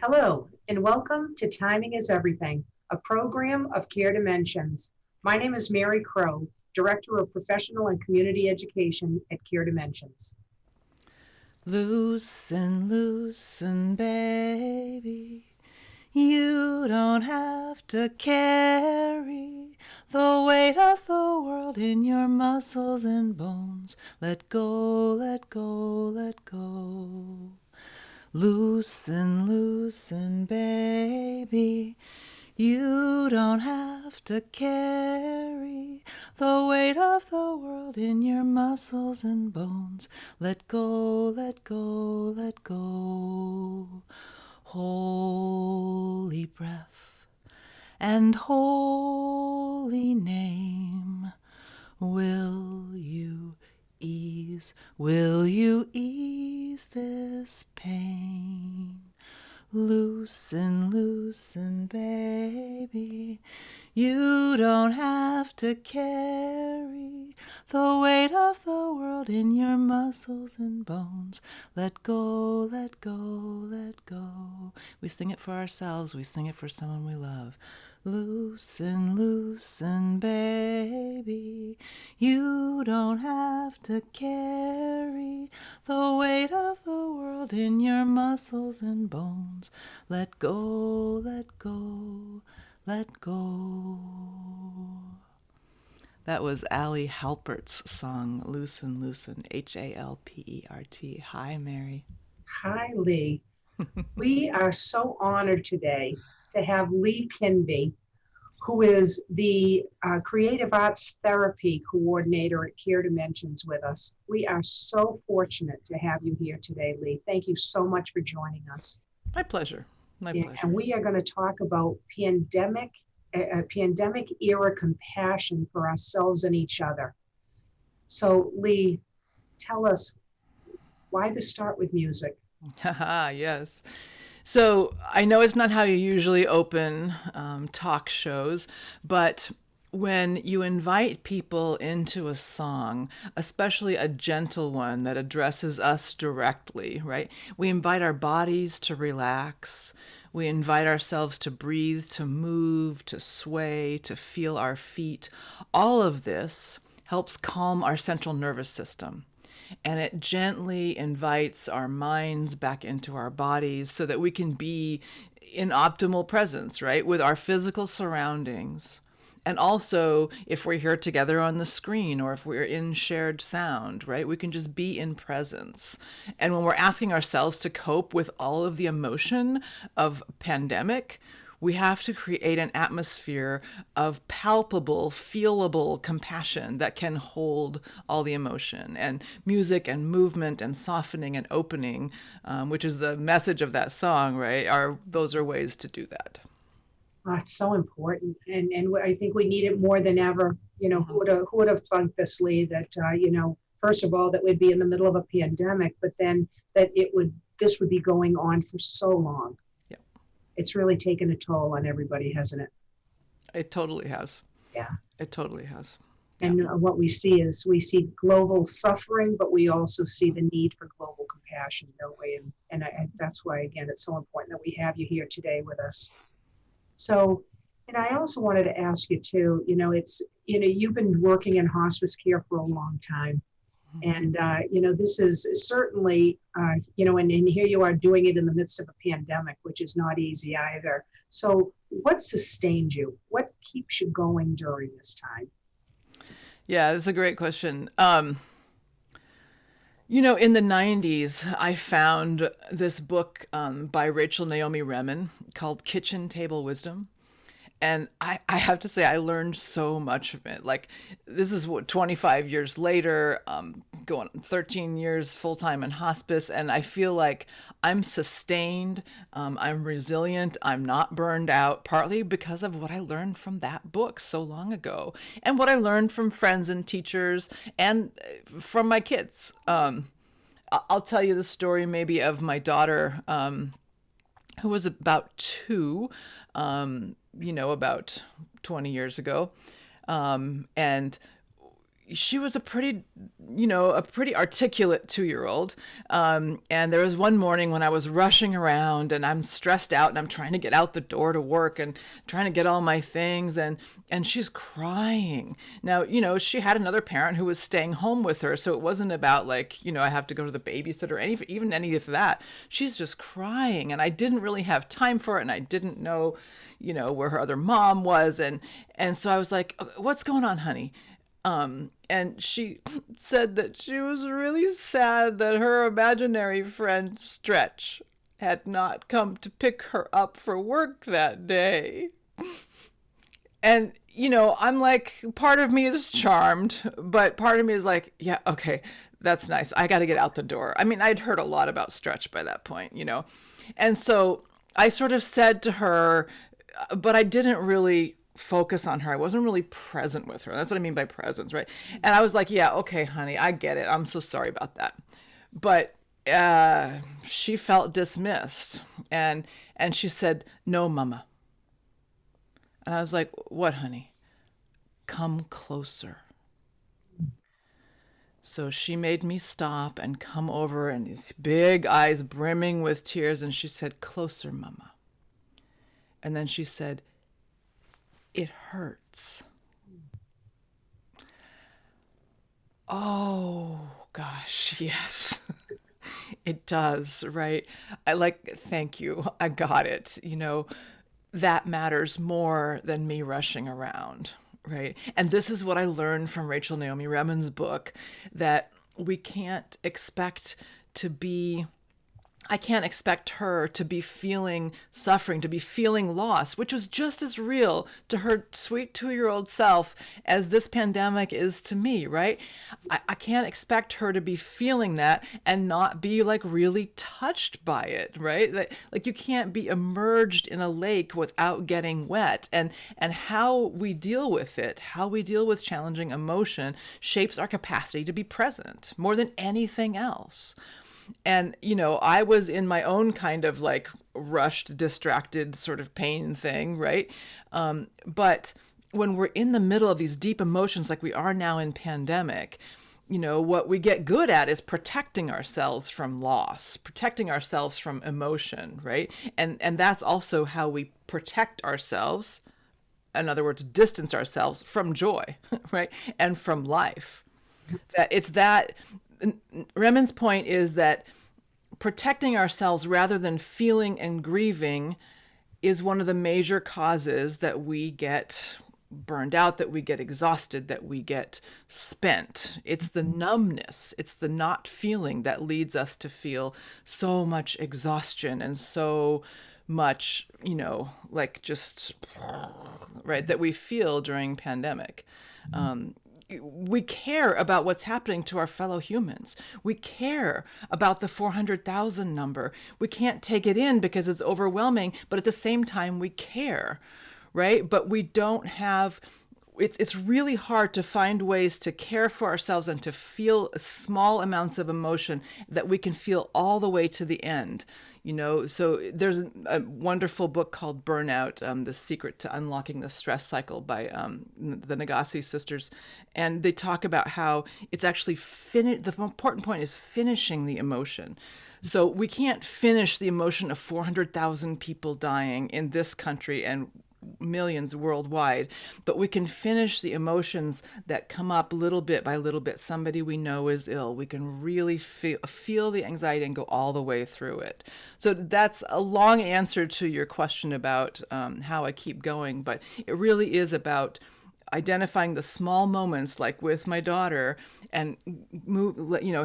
Hello, and welcome to Timing is Everything, a program of Care Dimensions. My name is Mary Crowe, Director of Professional and Community Education at Care Dimensions. Loosen, loosen, baby. You don't have to carry the weight of the world in your muscles and bones. Let go, let go, let go. Loosen, loosen, baby. You don't have to carry the weight of the world in your muscles and bones. Let go, let go, let go. Holy breath and holy name, will you ease this pain? Loosen, loosen, baby. You don't have to carry the weight of the world in your muscles and bones. Let go, let go, let go. We sing it for ourselves. We sing it for someone we love. Loosen, loosen, baby. You don't have to carry the weight of the world in your muscles and bones. Let go, let go, let go. That was Ali Halpert's song, Loosen, Loosen, Halpert. Hi, Mary. Hi, Lee. We are so honored today to have Li Kynvi, who is the Creative Arts Therapy Coordinator at Care Dimensions with us. We are so fortunate to have you here today, Lee. Thank you so much for joining us. My pleasure. My Yeah, and pleasure. we are going to talk about pandemic era compassion for ourselves and each other. So, Lee, tell us why the start with music? Haha, yes. So I know it's not how you usually open talk shows, but when you invite people into a song, especially a gentle one that addresses us directly, right? We invite our bodies to relax. We invite ourselves to breathe, to move, to sway, to feel our feet. All of this helps calm our central nervous system, and it gently invites our minds back into our bodies so that we can be in optimal presence, right, with our physical surroundings. And also, if we're here together on the screen or if we're in shared sound, right, we can just be in presence. And when we're asking ourselves to cope with all of the emotion of pandemic, we have to create an atmosphere of palpable, feelable compassion that can hold all the emotion. And music and movement and softening and opening, which is the message of that song, right? Those are ways to do that. Oh, it's so important, and I think we need it more than ever. Mm-hmm. Who would have thunk this, Lee? That first of all, that we'd be in the middle of a pandemic, but then that this would be going on for so long. Yeah, It's really taken a toll on everybody, hasn't it? it totally has. Yeah. It totally has. Yeah. And what we see global suffering, but we also see the need for global compassion, don't we? And that's why, again, it's so important that we have you here today with us. So, and I also wanted to ask you too, you've been working in hospice care for a long time. And, this is certainly, and here you are doing it in the midst of a pandemic, which is not easy either. So what sustained you? What keeps you going during this time? Yeah, that's a great question. In the 90s, I found this book by Rachel Naomi Remen called Kitchen Table Wisdom. And I have to say, I learned so much from it. Like, this is what, 25 years later, going 13 years full time in hospice. And I feel like I'm sustained, I'm resilient, I'm not burned out, partly because of what I learned from that book so long ago and what I learned from friends and teachers and from my kids. I'll tell you the story maybe of my daughter, who was about two, about 20 years ago. And she was a pretty, a pretty articulate 2-year-old. And there was one morning when I was rushing around and I'm stressed out and I'm trying to get out the door to work and trying to get all my things. And she's crying. Now, she had another parent who was staying home with her. So it wasn't about like, I have to go to the babysitter or even any of that. She's just crying. And I didn't really have time for it. And I didn't know, where her other mom was. And so I was like, what's going on, honey? And she said that she was really sad that her imaginary friend Stretch had not come to pick her up for work that day. And, I'm like, part of me is charmed, but part of me is like, yeah, okay, that's nice. I got to get out the door. I mean, I'd heard a lot about Stretch by that point, And so I sort of said to her, but I didn't really focus on her. I wasn't really present with her. That's what I mean by presence, right? And I was like, yeah, okay, honey, I get it. I'm so sorry about that. But she felt dismissed. And she said, no, mama. And I was like, what, honey? Come closer. So she made me stop and come over, and these big eyes brimming with tears. And she said, closer, mama. And then she said, it hurts. Oh, gosh, yes. It does, right? Thank you. I got it. That matters more than me rushing around, right? And this is what I learned from Rachel Naomi Remen's book, that we can't expect to be I can't expect her to be feeling suffering, to be feeling loss, which was just as real to her sweet 2-year-old self as this pandemic is to me, right? I can't expect her to be feeling that and not be like really touched by it, right? Like you can't be immersed in a lake without getting wet. And how we deal with it, how we deal with challenging emotion shapes our capacity to be present more than anything else. And, I was in my own kind of like rushed, distracted sort of pain thing, right? But when we're in the middle of these deep emotions like we are now in pandemic, what we get good at is protecting ourselves from loss, protecting ourselves from emotion, right? And that's also how we protect ourselves, in other words, distance ourselves from joy, right? And from life. Remen's point is that protecting ourselves rather than feeling and grieving is one of the major causes that we get burned out, that we get exhausted, that we get spent. It's the numbness, it's the not feeling that leads us to feel so much exhaustion and so much, like just, right, that we feel during pandemic. We care about what's happening to our fellow humans. We care about the 400,000 number. We can't take it in because it's overwhelming, but at the same time, we care, right? But we don't have, it's really hard to find ways to care for ourselves and to feel small amounts of emotion that we can feel all the way to the end. So there's a wonderful book called Burnout, The Secret to Unlocking the Stress Cycle by the Nagassi sisters. And they talk about how it's actually the important point is finishing the emotion. So we can't finish the emotion of 400,000 people dying in this country and millions worldwide, but we can finish the emotions that come up little bit by little bit. Somebody we know is ill. We can really feel the anxiety and go all the way through it. So that's a long answer to your question about how I keep going, but it really is about identifying the small moments, like with my daughter, and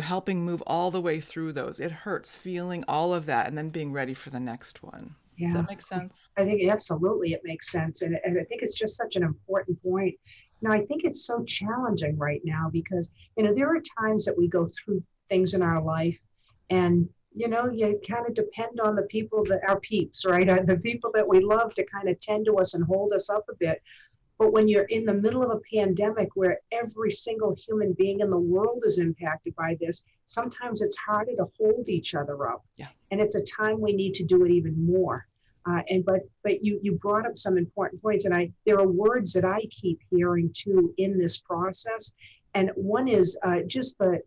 helping move all the way through those. It hurts, feeling all of that, and then being ready for the next one. Yeah. Does that make sense? I think absolutely it makes sense. And I think it's just such an important point. Now, I think it's so challenging right now because, there are times that we go through things in our life and, you kind of depend on the people our peeps, right? The people that we love to kind of tend to us and hold us up a bit. But when you're in the middle of a pandemic where every single human being in the world is impacted by this, sometimes it's harder to hold each other up. Yeah. And it's a time we need to do it even more. But you brought up some important points, and there are words that I keep hearing too in this process, And one is just the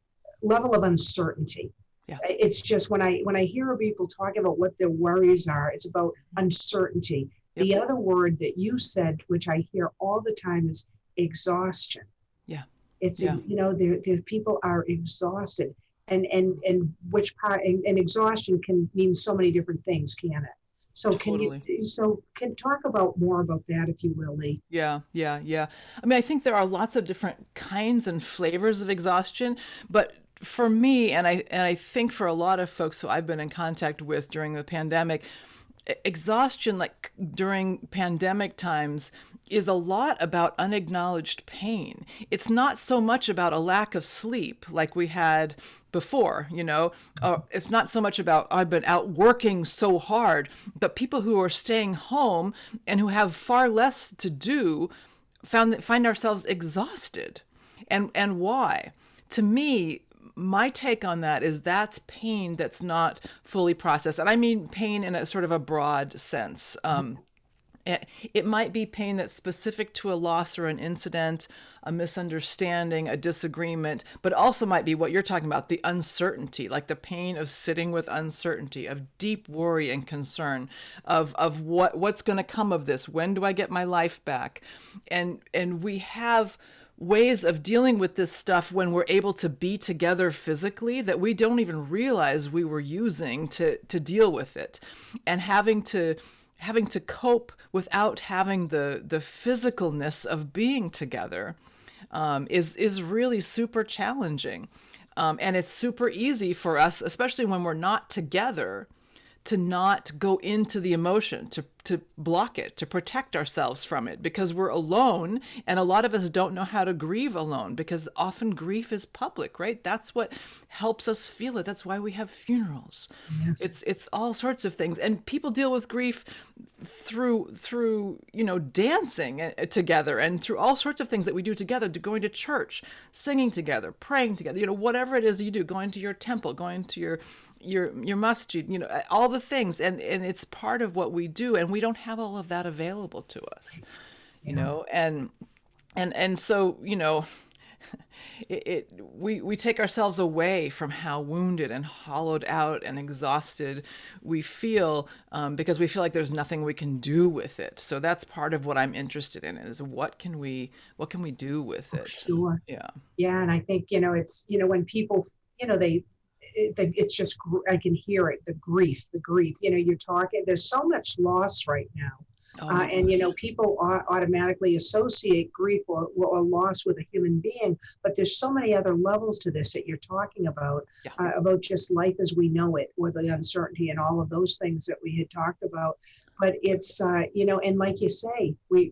level of uncertainty. Yeah. It's just when I hear people talking about what their worries are, it's about uncertainty. Yep. The other word that you said, which I hear all the time, is exhaustion. Yeah. It's, Yeah. the people are exhausted, and which part, and exhaustion can mean so many different things, can it? So Totally. can talk about more about that, if you will, Lee. Yeah, yeah, yeah. I mean, I think there are lots of different kinds and flavors of exhaustion, but for me, and I think for a lot of folks who I've been in contact with during the pandemic, exhaustion, like during pandemic times, is a lot about unacknowledged pain. It's not so much about a lack of sleep like we had before, or it's not so much about I've been out working so hard, but people who are staying home and who have far less to do find ourselves exhausted. And why? To me, my take on that is that's pain that's not fully processed. And I mean pain in a sort of a broad sense. It might be pain that's specific to a loss or an incident, a misunderstanding, a disagreement, but also might be what you're talking about, the uncertainty, like the pain of sitting with uncertainty, of deep worry and concern, of what's going to come of this. When do I get my life back? And we have ways of dealing with this stuff when we're able to be together physically that we don't even realize we were using to deal with it, and having to cope without having the physicalness of being together is really super challenging, and it's super easy for us, especially when we're not together, to not go into the emotion, to block it, to protect ourselves from it, because we're alone. And a lot of us don't know how to grieve alone, because often grief is public, right? That's what helps us feel it. That's why we have funerals. Yes. It's all sorts of things. And people deal with grief through dancing together, and through all sorts of things that we do together, going to church, singing together, praying together, whatever it is you do, going to your temple, going to your masjid, all the things, and it's part of what we do, and we don't have all of that available to us, and so we take ourselves away from how wounded and hollowed out and exhausted we feel, because we feel like there's nothing we can do with it. So that's part of what I'm interested in, is what can we do with it? Sure. Yeah. And I think it's when people it's just, I can hear it, the grief, you're talking, there's so much loss right now. And people automatically associate grief or loss with a human being, but there's so many other levels to this that you're talking about, about just life as we know it, or the uncertainty and all of those things that we had talked about. But it's and like you say, we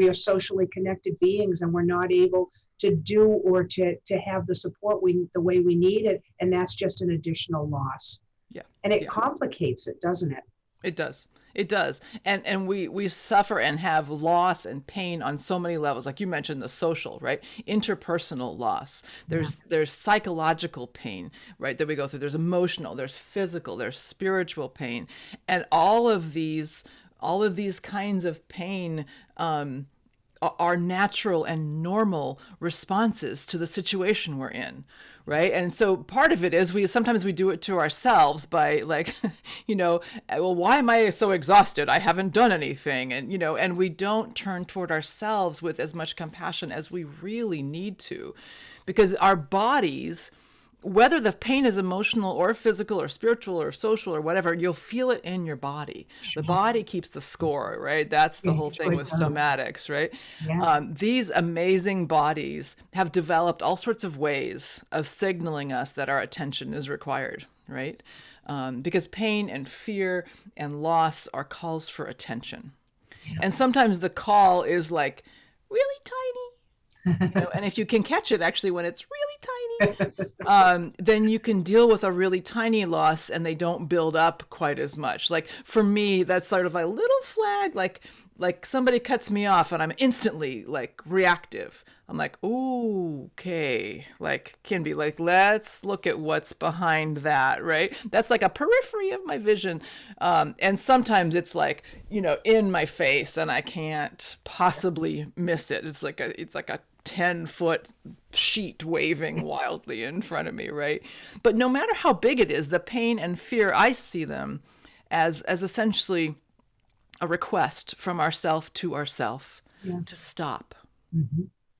are socially connected beings, and we're not able to do or to have the support the way we need it, and that's just an additional loss. And it complicates it, doesn't it? It does. And we suffer and have loss and pain on so many levels. Like you mentioned, the social, right? Interpersonal loss. There's psychological pain, right, that we go through. There's emotional, there's physical, there's spiritual pain. And all of these kinds of pain are natural and normal responses to the situation we're in, right? And so part of it is sometimes we do it to ourselves by well, why am I so exhausted? I haven't done anything. And we don't turn toward ourselves with as much compassion as we really need to, because our bodies, whether the pain is emotional or physical or spiritual or social or whatever, you'll feel it in your body. Sure. The body keeps the score, right? That's the whole thing with somatics, right? Yeah. These amazing bodies have developed all sorts of ways of signaling us that our attention is required, right? Because pain and fear and loss are calls for attention. Yeah. And sometimes the call is like really tiny, and if you can catch it actually when it's really tiny, then you can deal with a really tiny loss and they don't build up quite as much. Like for me, that's sort of a little flag, like like somebody cuts me off and I'm instantly like reactive. I'm like, ooh, okay, like can be like, let's look at what's behind that, right? That's like a periphery of my vision. And sometimes it's like, in my face and I can't possibly miss it. It's like a 10-foot sheet waving wildly in front of me, right? But no matter how big it is, the pain and fear, I see them as essentially a request from ourself to ourself to stop,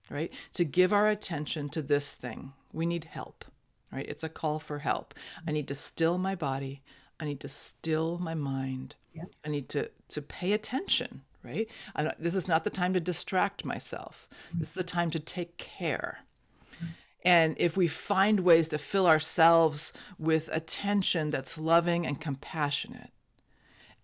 right? To give our attention to this thing. We need help, right? It's a call for help. I need to still my body. I need to still my mind. I need to pay attention, right? This is not the time to distract myself. This is the time to take care. And if we find ways to fill ourselves with attention that's loving and compassionate,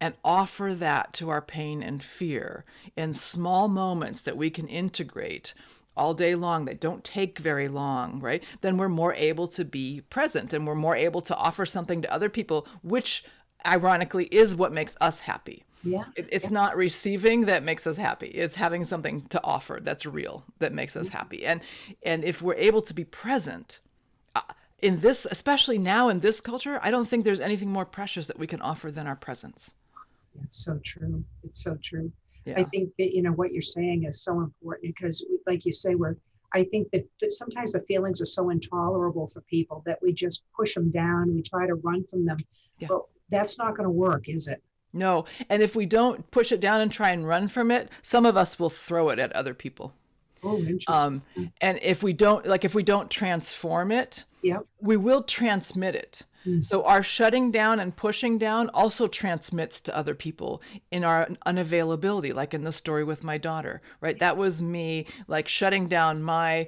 and offer that to our pain and fear in small moments that we can integrate all day long, that don't take very long, right? Then we're more able to be present and we're more able to offer something to other people, which ironically is what makes us happy. It's not receiving that makes us happy. It's having something to offer that's real that makes us happy. And if we're able to be present in this, especially now in this culture, I don't think there's anything more precious that we can offer than our presence. It's so true. It's so true. Yeah. I think that, what you're saying is so important because like you say, I think that sometimes the feelings are so intolerable for people that we just push them down. We try to run from them, but that's not going to work, is it? No. And if we don't push it down and try and run from it, some of us will throw it at other people. Oh, interesting. And if we don't transform it, we will transmit it. So our shutting down and pushing down also transmits to other people in our unavailability, like in the story with my daughter, right? That was me like shutting down my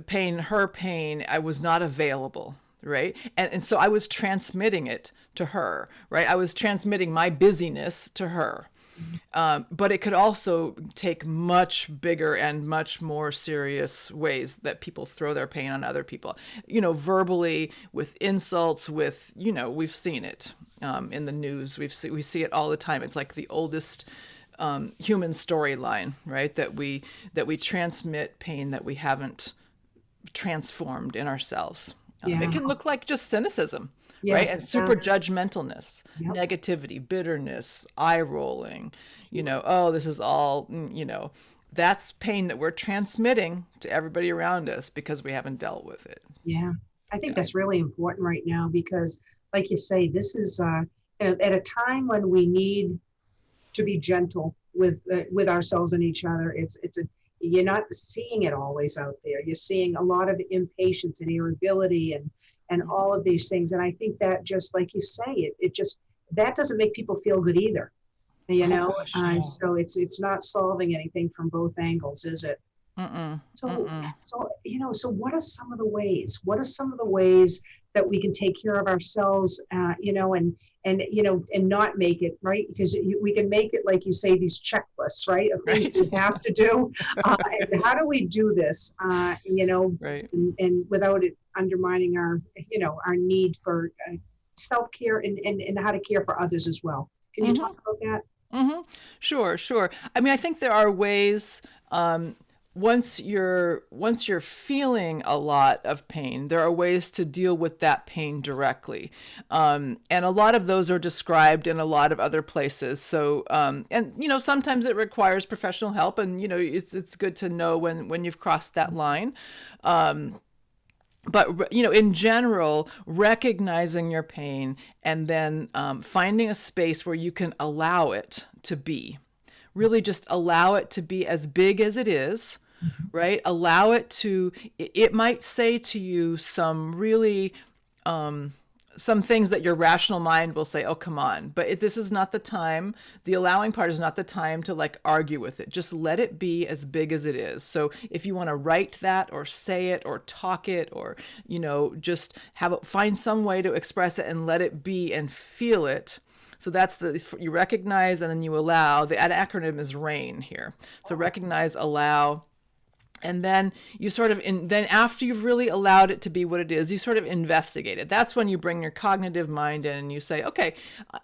pain, her pain. I was not available, right? And so I was transmitting it to her, right? I was transmitting my busyness to her. But it could also take much bigger and much more serious ways that people throw their pain on other people, verbally, with insults, with, we've seen it in the news. We see it all the time. It's like the oldest human storyline, right? That we transmit pain that we haven't transformed in ourselves. It can look like just cynicism. Right? And super judgmentalness, negativity, bitterness, eye rolling, oh, this is all, that's pain that we're transmitting to everybody around us because we haven't dealt with it. Yeah. I think that's really important right now because like you say, this is at a time when we need to be gentle with ourselves and each other. You're not seeing it always out there. You're seeing a lot of impatience and irritability and all of these things. And I think that just like you say, that doesn't make people feel good either, so it's not solving anything from both angles, is it? So what are some of the ways that we can take care of ourselves, and not make it, right? Because we can make it, like you say, these checklists, right? Of things we have to do. And how do we do this, and without it undermining our need for self-care and how to care for others as well. Can you talk about that? Sure. I mean, I think there are ways, once you're feeling a lot of pain, there are ways to deal with that pain directly. And a lot of those are described in a lot of other places. So, sometimes it requires professional help, and, it's good to know when you've crossed that line. But, in general, recognizing your pain and then finding a space where you can allow it to be. Really just allow it to be as big as it is, right? Allow it might say to you some really, some things that your rational mind will say, oh, come on. But this is not the time. The allowing part is not the time to argue with it. Just let it be as big as it is. So if you want to write that or say it or talk it or, just find some way to express it and let it be and feel it. So that's you recognize and then you allow. The acronym is RAIN here. So recognize, allow, And then you sort of, then after you've really allowed it to be what it is, you sort of investigate it. That's when you bring your cognitive mind in and you say, okay,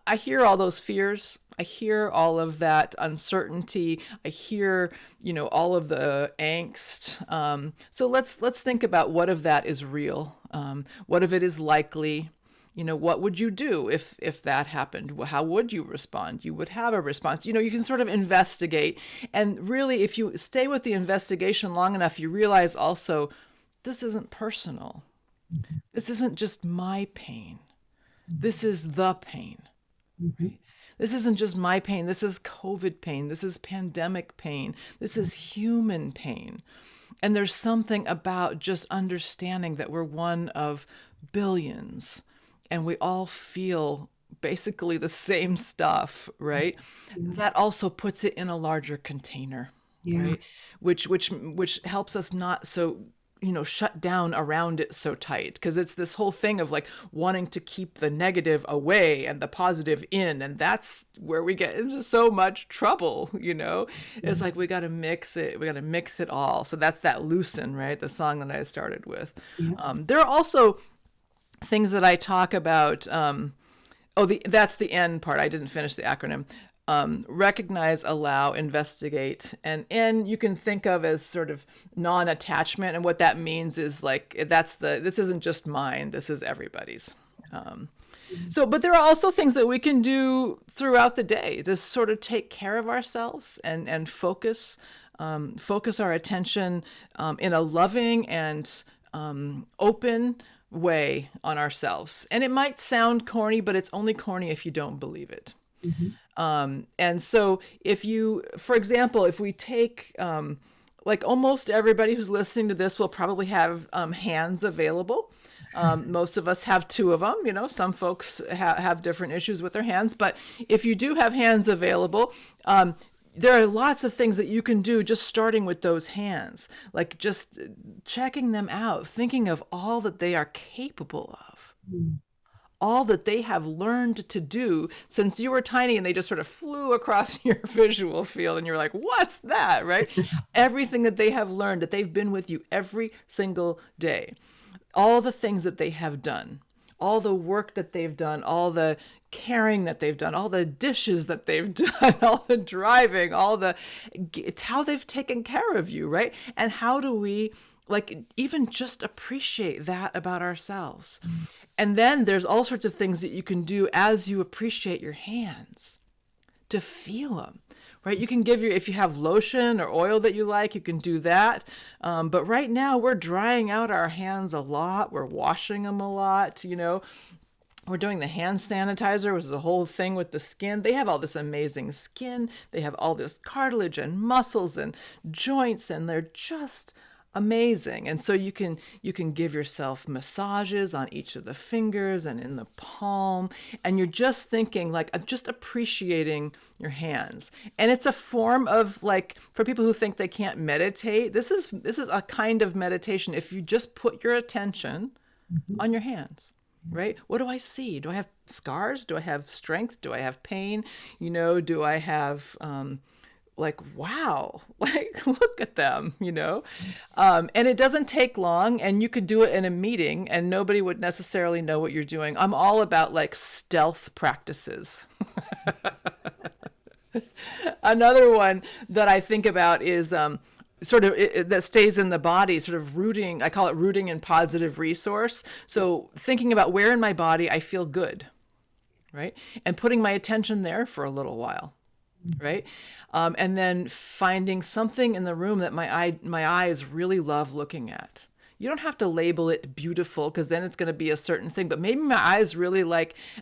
I hear all those fears. I hear all of that uncertainty. I hear, all of the angst. So let's think about what of that is real. What of it is likely? What would you do if that happened? How would you respond? You would have a response. You can sort of investigate. And really, if you stay with the investigation long enough, you realize also, this isn't personal. This isn't just my pain. This is the pain. Right? This isn't just my pain. This is COVID pain. This is pandemic pain. This is human pain. And there's something about just understanding that we're one of billions. And we all feel basically the same stuff, right? Yeah. That also puts it in a larger container, right? Which helps us not so, shut down around it so tight. Because it's this whole thing of like wanting to keep the negative away and the positive in. And that's where we get into so much trouble, It's like we got to mix it. We got to mix it all. So that's that Loosen, right? The song that I started with. Yeah. There are also things that I talk about. That's the end part. I didn't finish the acronym. Recognize, allow, investigate, and you can think of as sort of non-attachment. And what that means is like, this isn't just mine. This is everybody's. But there are also things that we can do throughout the day to sort of take care of ourselves and focus our attention in a loving and open way on ourselves. And it might sound corny, but it's only corny if you don't believe it. Mm-hmm. And so for example, if we take, like almost everybody who's listening to this will probably have hands available. Most of us have two of them. Some folks have different issues with their hands, but if you do have hands available, there are lots of things that you can do just starting with those hands, like just checking them out, thinking of all that they are capable of, all that they have learned to do since you were tiny, and they just sort of flew across your visual field and you're like, what's that, right? Everything that they have learned, that they've been with you every single day, all the things that they have done, all the work that they've done, all the caring that they've done, all the dishes that they've done, all the driving, it's how they've taken care of you, right? And how do we even just appreciate that about ourselves? And then there's all sorts of things that you can do as you appreciate your hands to feel them, right? You can if you have lotion or oil that you like, you can do that. But right now we're drying out our hands a lot. We're washing them a lot, We're doing the hand sanitizer, which is a whole thing with the skin. They have all this amazing skin. They have all this cartilage and muscles and joints, and they're just amazing. And so you can give yourself massages on each of the fingers and in the palm, and you're just thinking just appreciating your hands. And it's a form of for people who think they can't meditate, this is a kind of meditation if you just put your attention on your hands. Right? What do I see? Do I have scars? Do I have strength? Do I have pain? Do I have wow, look at them, and it doesn't take long, and you could do it in a meeting and nobody would necessarily know what you're doing. I'm all about stealth practices. Another one that I think about is that stays in the body, sort of rooting. I call it rooting in positive resource. So thinking about where in my body I feel good, right? And putting my attention there for a little while, right? And then finding something in the room that my eyes really love looking at. You don't have to label it beautiful, because then it's going to be a certain thing. But maybe my eyes really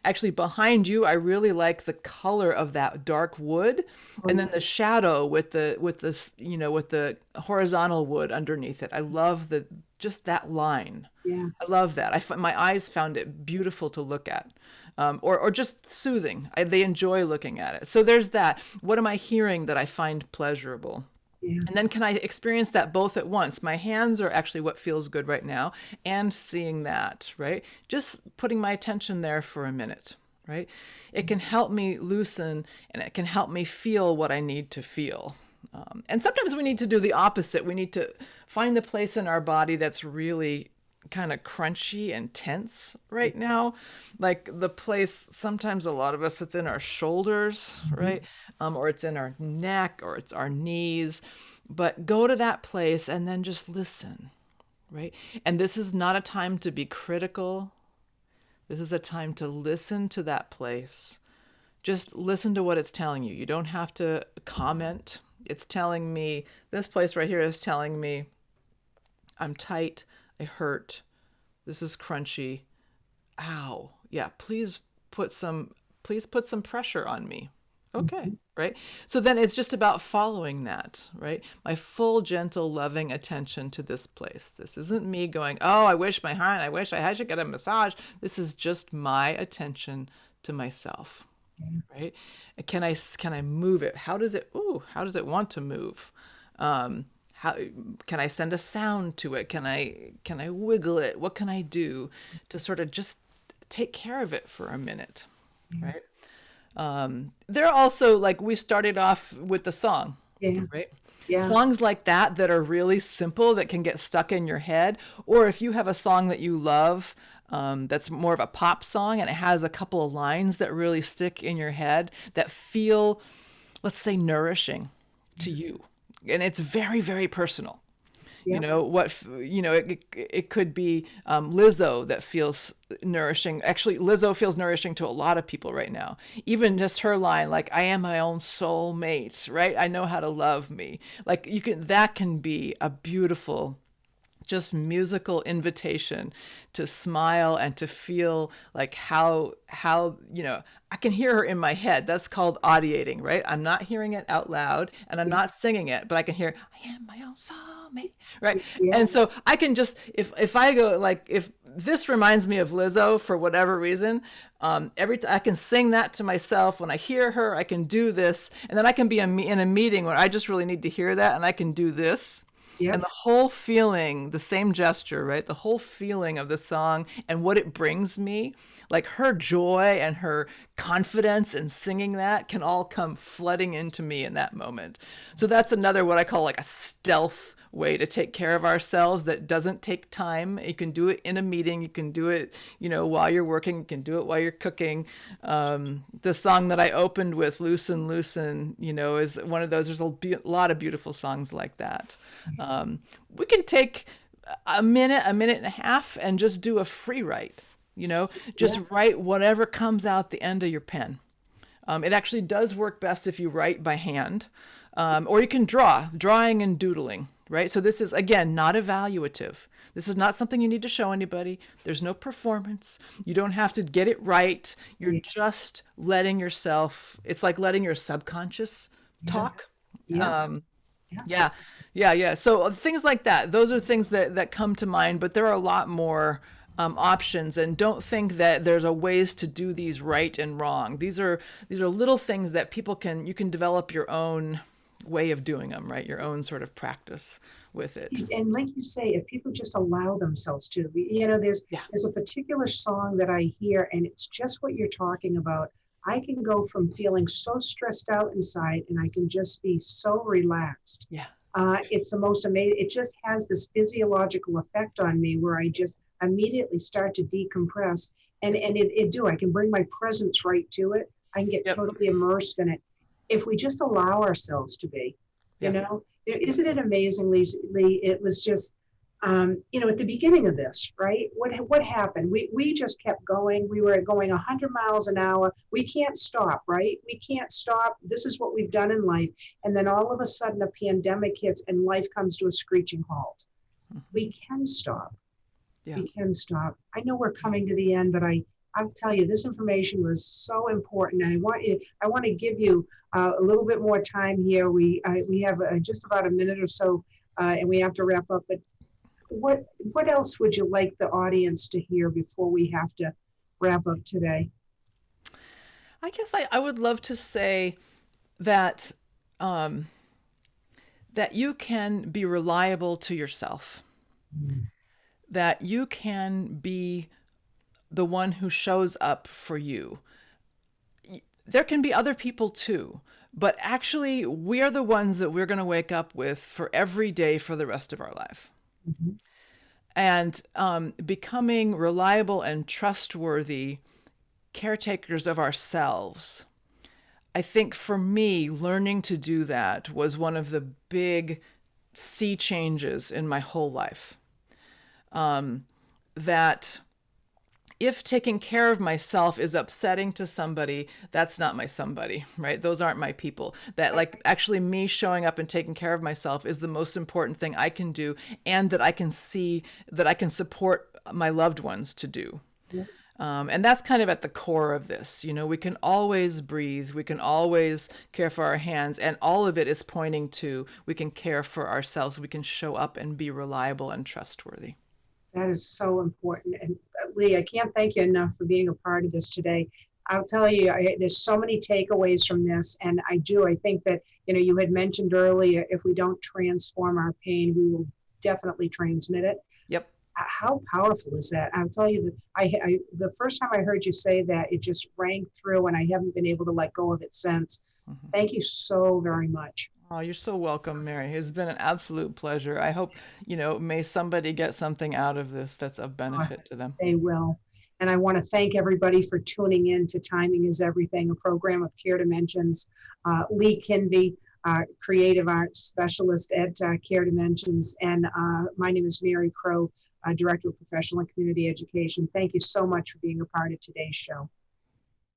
actually behind you, I really like the color of that dark wood, and then the shadow with the horizontal wood underneath it. I love just that line. Yeah. I love that. My eyes found it beautiful to look at. Or just soothing. They enjoy looking at it. So there's that. What am I hearing that I find pleasurable? Yeah. And then can I experience that both at once? My hands are actually what feels good right now, and seeing that, right? Just putting my attention there for a minute, right? It can help me loosen, and it can help me feel what I need to feel. And sometimes we need to do the opposite. We need to find the place in our body that's really kind of crunchy and tense right now. Like the place, sometimes a lot of us, it's in our shoulders, right? Or it's in our neck, or it's our knees. But go to that place and then just listen, right? And this is not a time to be critical. This is a time to listen to that place. Just listen to what it's telling you. You don't have to comment. It's telling me, this place right here is telling me, I'm tight, I hurt, this is crunchy, ow. Yeah, please put some pressure on me. Okay, right? So then it's just about following that, right? My full, gentle, loving attention to this place. This isn't me going, oh, I wish my hand, I wish I should get a massage. This is just my attention to myself, right? Can I move it? How does it want to move? How can I send a sound to it? Can I wiggle it? What can I do to sort of just take care of it for a minute, right? There are also, like, we started off with the song, right? Yeah. Songs like that are really simple, that can get stuck in your head. Or if you have a song that you love, that's more of a pop song, and it has a couple of lines that really stick in your head that feel, let's say, nourishing to you. And it's very, very personal. You know, it could be Lizzo that feels nourishing. Actually, Lizzo feels nourishing to a lot of people right now. Even just her line, like, I am my own soulmate, right? I know how to love me. Like, that can be a beautiful, just musical invitation to smile and to feel like how I can hear her in my head. That's called audiating, right? I'm not hearing it out loud and I'm not singing it, but I can hear, I am my own soulmate, right? And so I can just, if I go, like, if this reminds me of Lizzo for whatever reason, every time I can sing that to myself. When I hear her, I can do this, and then I can be in a meeting where I just really need to hear that, and I can do this. Yep. And the whole feeling, the same gesture, right? The whole feeling of the song and what it brings me, like her joy and her confidence in singing that, can all come flooding into me in that moment. So that's another, what I call, like, a stealth way to take care of ourselves that doesn't take time. You can do it in a meeting. You can do it, while you're working. You can do it while you're cooking. The song that I opened with, Loosen, Loosen, is one of those. There's a lot of beautiful songs like that. We can take a minute and a half and just do a free write, just write whatever comes out the end of your pen. It actually does work best if you write by hand, or you can drawing and doodling. Right? So this is, again, not evaluative. This is not something you need to show anybody. There's no performance. You don't have to get it right. You're just letting yourself, it's like letting your subconscious talk. Yeah. So things like that, those are things that come to mind, but there are a lot more options, and don't think that there's a ways to do these right and wrong. These are little things that you can develop your own way of doing them, right? Your own sort of practice with it. And like you say, if people just allow themselves to, there's a particular song that I hear, and it's just what you're talking about. I can go from feeling so stressed out inside, and I can just be so relaxed. It's the most amazing. It just has this physiological effect on me where I just immediately start to decompress, and I can bring my presence right to it. I can get totally immersed in it. If we just allow ourselves to be, isn't it amazing, Lee? It was just, at the beginning of this, right? What happened? We just kept going. We were going 100 miles an hour. We can't stop, right? We can't stop. This is what we've done in life. And then all of a sudden, a pandemic hits and life comes to a screeching halt. We can stop. We can stop. I know we're coming to the end, but I'll tell you, this information was so important, and I want to give you a little bit more time here. We have just about a minute or so, and we have to wrap up. But what else would you like the audience to hear before we have to wrap up today? I guess I would love to say that that you can be reliable to yourself, that you can be the one who shows up for you. There can be other people too, but actually we are the ones that we're going to wake up with for every day for the rest of our life. Mm-hmm. And becoming reliable and trustworthy caretakers of ourselves. I think for me, learning to do that was one of the big sea changes in my whole life. That if taking care of myself is upsetting to somebody, that's not my somebody, right? Those aren't my people. That like actually me showing up and taking care of myself is the most important thing I can do, and that I can see that I can support my loved ones to do. Yeah. And that's kind of at the core of this. You know, we can always breathe, we can always care for our hands, and all of it is pointing to we can care for ourselves, we can show up and be reliable and trustworthy. That is so important. And Lee, I can't thank you enough for being a part of this today. I'll tell you, there's so many takeaways from this. And I think that, you had mentioned earlier, if we don't transform our pain, we will definitely transmit it. Yep. How powerful is that? I'll tell you that the first time I heard you say that, it just rang through, and I haven't been able to let go of it since. Mm-hmm. Thank you so very much. Oh, you're so welcome, Mary. It's been an absolute pleasure. I hope, may somebody get something out of this that's of benefit to them. They will. And I want to thank everybody for tuning in to Timing is Everything, a program of Care Dimensions. Li Kynvi, creative arts specialist at Care Dimensions. And my name is Mary Crowe, Director of Professional and Community Education. Thank you so much for being a part of today's show.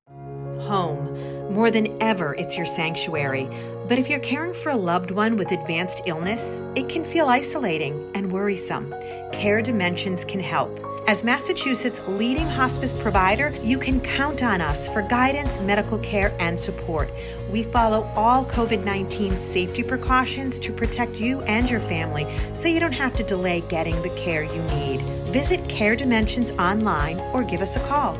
Home. More than ever, it's your sanctuary. But if you're caring for a loved one with advanced illness, it can feel isolating and worrisome. Care Dimensions can help. As Massachusetts' leading hospice provider, you can count on us for guidance, medical care, and support. We follow all COVID-19 safety precautions to protect you and your family, so you don't have to delay getting the care you need. Visit Care Dimensions online or give us a call.